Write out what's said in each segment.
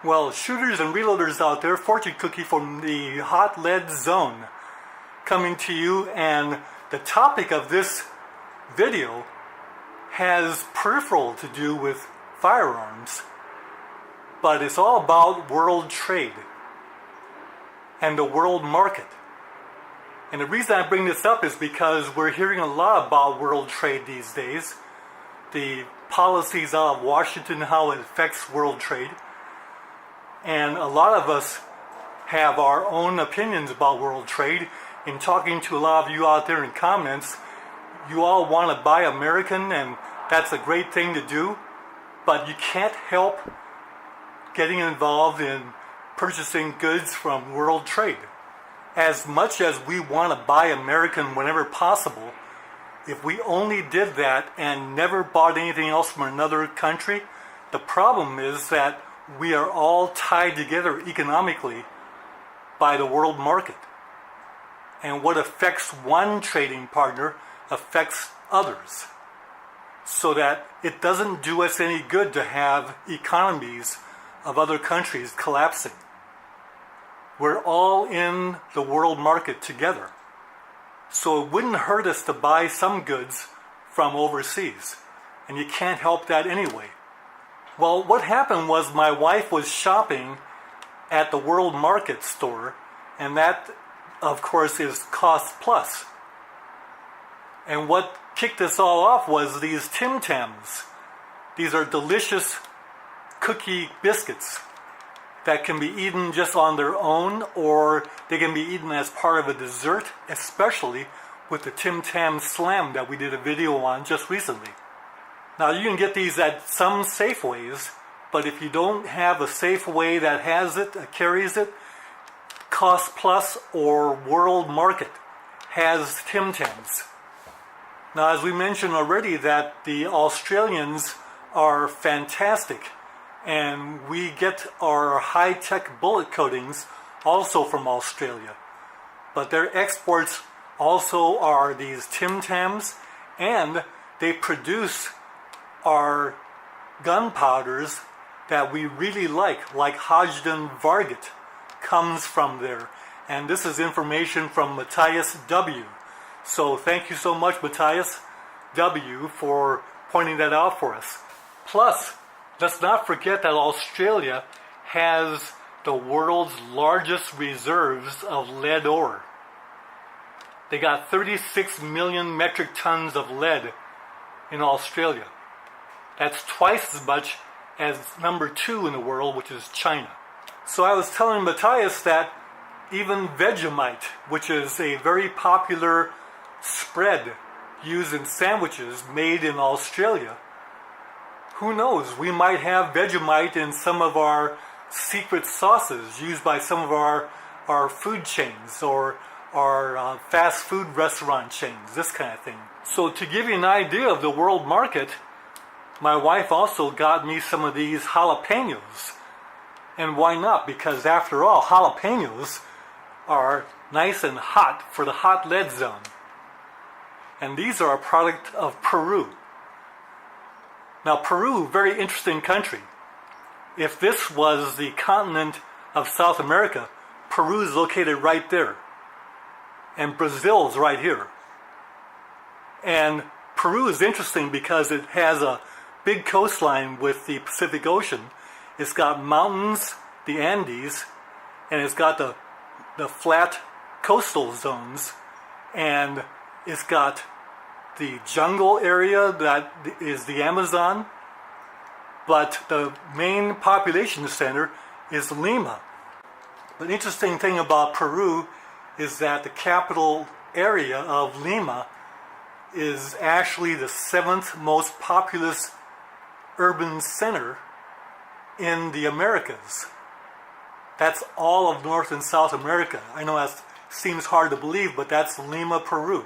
Well, shooters and reloaders out there, fortune cookie from the hot lead zone coming to you, and the topic of this video has peripheral to do with firearms, but it's all about world trade and the world market. And the reason I bring this up is because we're hearing a lot about world trade these days, the policies out of Washington, how it affects world trade. And a lot of us have our own opinions about world trade. In talking to a lot of you out there in comments, you all want to buy American, and that's a great thing to do, but you can't help getting involved in purchasing goods from world trade. As much as we want to buy American whenever possible, if we only did that and never bought anything else from another country, the problem is that we are all tied together economically by the world market. And what affects one trading partner affects others. So that it doesn't do us any good to have economies of other countries collapsing. We're all in the world market together. So it wouldn't hurt us to buy some goods from overseas. And you can't help that anyway. Well, what happened was my wife was shopping at the World Market store, and that, of course, is Cost Plus. And what kicked us all off was these Tim Tams. These are delicious cookie biscuits that can be eaten just on their own, or they can be eaten as part of a dessert, especially with the Tim Tam Slam that we did a video on just recently. Now, you can get these at some Safeways, but if you don't have a Safeway that has it, carries it, Cost Plus or World Market has Tim Tams. Now, as we mentioned already, that the Australians are fantastic, and we get our high-tech bullet coatings also from Australia. But their exports also are these Tim Tams, and they produce our gunpowders that we really like Hodgdon Varget comes from there. And this is information from Matthias W. So thank you so much, Matthias W., for pointing that out for us. Plus, let's not forget that Australia has the world's largest reserves of lead ore. They got 36 million metric tons of lead in Australia. That's twice as much as number 2 in the world, which is China. So I was telling Matthias that even Vegemite, which is a very popular spread used in sandwiches made in Australia, who knows, we might have Vegemite in some of our secret sauces used by some of our food chains or our fast food restaurant chains, this kind of thing. So to give you an idea of the world market, my wife also got me some of these jalapenos. And why not? Because after all, jalapenos are nice and hot for the hot lead zone. And these are a product of Peru. Now, Peru, very interesting country. If this was the continent of South America, Peru is located right there. And Brazil is right here. And Peru is interesting because it has a big coastline with the Pacific Ocean. It's got mountains, the Andes, and it's got the flat coastal zones, and it's got the jungle area that is the Amazon, but the main population center is Lima. The interesting thing about Peru is that the capital area of Lima is actually the 7th most populous urban center in the Americas. That's all of North and South America. I know that seems hard to believe, but that's Lima, Peru.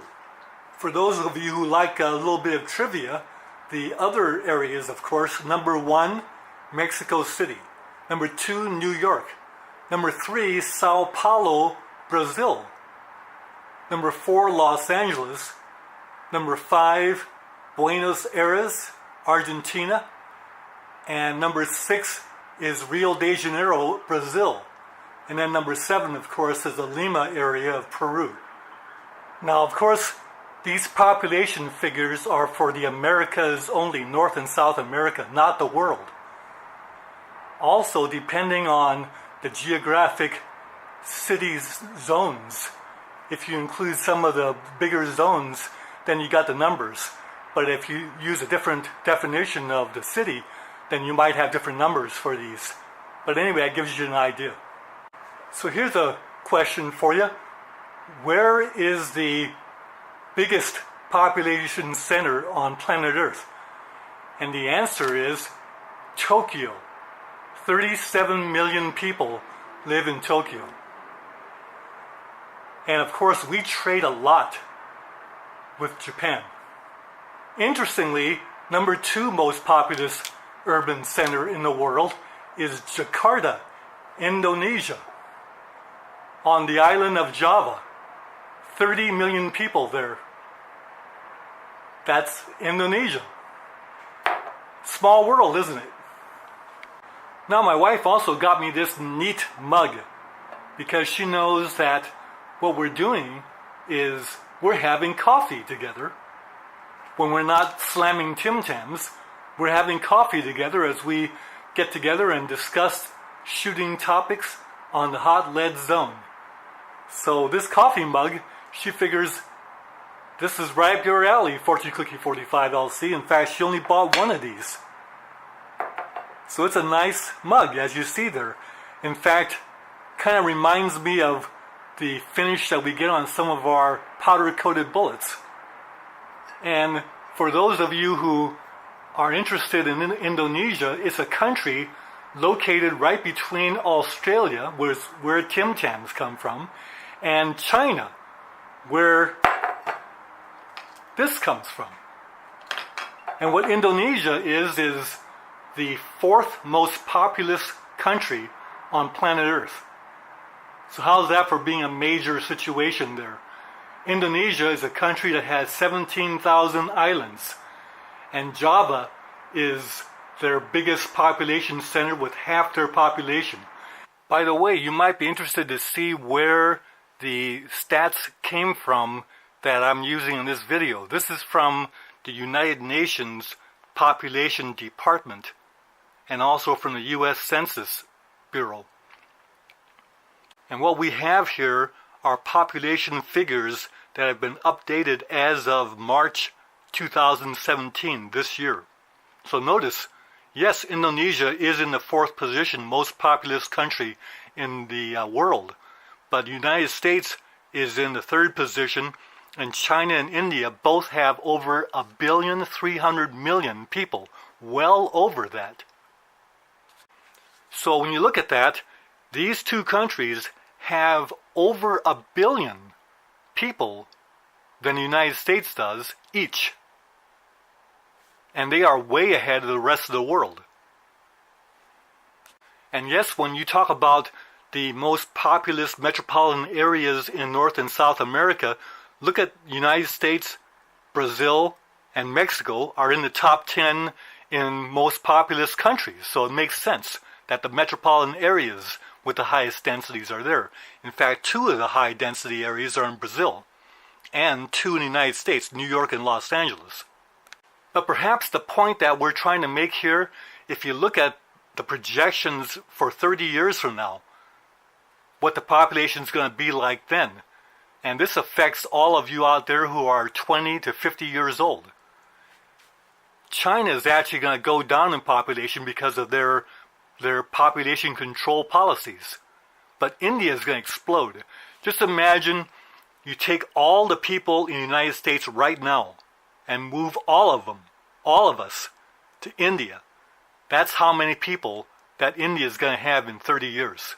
For those of you who like a little bit of trivia, the other areas, of course, number 1, Mexico City. Number 2, New York. Number 3, Sao Paulo, Brazil. Number 4, Los Angeles. Number 5, Buenos Aires, Argentina. And number 6 is Rio de Janeiro, Brazil. And then number 7, of course, is the Lima area of Peru. Now, of course, these population figures are for the Americas only, North and South America, not the world. Also, depending on the geographic cities zones, if you include some of the bigger zones, then you got the numbers. But if you use a different definition of the city, then you might have different numbers for these. But anyway, that gives you an idea. So here's a question for you. Where is the biggest population center on planet Earth? And the answer is Tokyo. 37 million people live in Tokyo. And of course, we trade a lot with Japan. Interestingly, number 2 most populous urban center in the world is Jakarta, Indonesia. On the island of Java, 30 million people there. That's Indonesia. Small world, isn't it? Now, my wife also got me this neat mug because she knows that what we're doing is we're having coffee together. When we're not slamming Tim Tams, we're having coffee together as we get together and discuss shooting topics on the hot lead zone. So this coffee mug, she figures this is right up your alley, Fortune Cookie 45 LC. In fact, she only bought one of these. So it's a nice mug, as you see there. In fact, kind of reminds me of the finish that we get on some of our powder-coated bullets. And for those of you who are interested in Indonesia, it's a country located right between Australia, where Tim Tams come from, and China, where this comes from. And what Indonesia is the 4th most populous country on planet Earth. So how's that for being a major situation there? Indonesia is a country that has 17,000 islands, and Java is their biggest population center with half their population. By the way, you might be interested to see where the stats came from that I'm using in this video. This is from the United Nations Population Department and also from the U.S. Census Bureau. And what we have here are population figures that have been updated as of March 2017, this year. So notice, yes, Indonesia is in the 4th position, most populous country in the world. But the United States is in the 3rd position, and China and India both have over 1,300,000,000 people, well over that. So when you look at that, these 2 countries have over 1 billion people than the United States does each. And they are way ahead of the rest of the world. And yes, when you talk about the most populous metropolitan areas in North and South America, look at the United States, Brazil, and Mexico are in the top 10 in most populous countries. So it makes sense that the metropolitan areas with the highest densities are there. In fact, 2 of the high density areas are in Brazil, and 2 in the United States, New York and Los Angeles. But perhaps the point that we're trying to make here, if you look at the projections for 30 years from now, what the population is going to be like then, and this affects all of you out there who are 20 to 50 years old. China is actually going to go down in population because of their population control policies. But India is going to explode. Just imagine you take all the people in the United States right now and move all of us, to India. That's how many people that India is going to have in 30 years.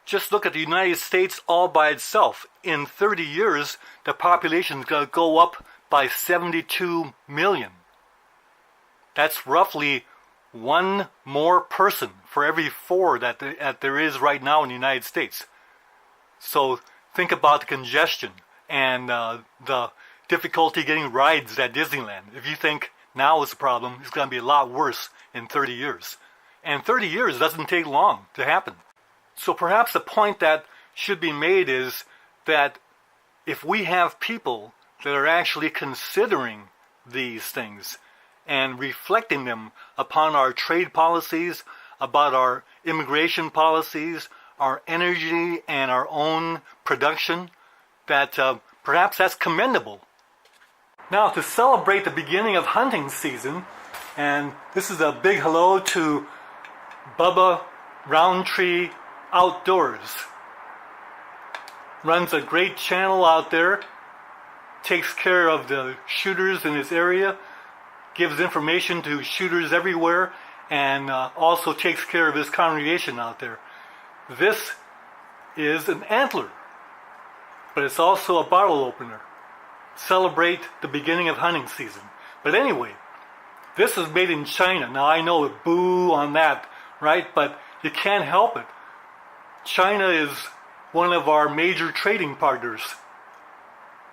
Just look at the United States all by itself. In 30 years, the population is going to go up by 72 million. That's roughly 1 more person for every 4 that there is right now in the United States. So think about the congestion and the difficulty getting rides at Disneyland. If you think now is a problem, it's going to be a lot worse in 30 years. And 30 years doesn't take long to happen. So perhaps the point that should be made is that if we have people that are actually considering these things and reflecting them upon our trade policies, about our immigration policies, our energy and our own production, that perhaps that's commendable. Now, to celebrate the beginning of hunting season, and this is a big hello to Bubba Roundtree Outdoors. Runs a great channel out there, takes care of the shooters in his area, gives information to shooters everywhere, and also takes care of his congregation out there. This is an antler, but it's also a bottle opener. Celebrate the beginning of hunting season. But anyway, this is made in China. Now I know, boo on that, right? But you can't help it. China is one of our major trading partners,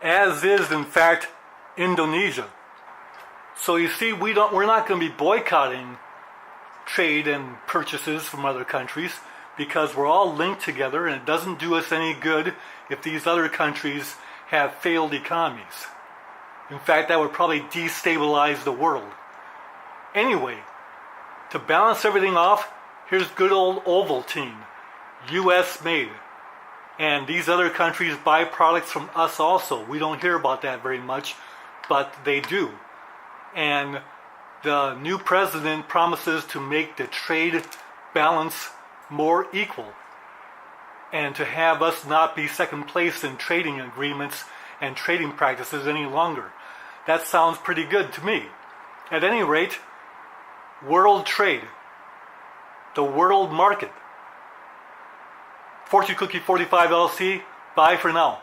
as is in fact Indonesia. So you see, we're not going to be boycotting trade and purchases from other countries, because we're all linked together, and it doesn't do us any good if these other countries have failed economies. In fact, that would probably destabilize the world. Anyway, to balance everything off, here's good old Ovaltine, US made. And these other countries buy products from us also. We don't hear about that very much, but they do. And the new president promises to make the trade balance more equal, and to have us not be second place in trading agreements and trading practices any longer. That sounds pretty good to me. At any rate, world trade, the world market. Fortune Cookie 45 LC, bye for now.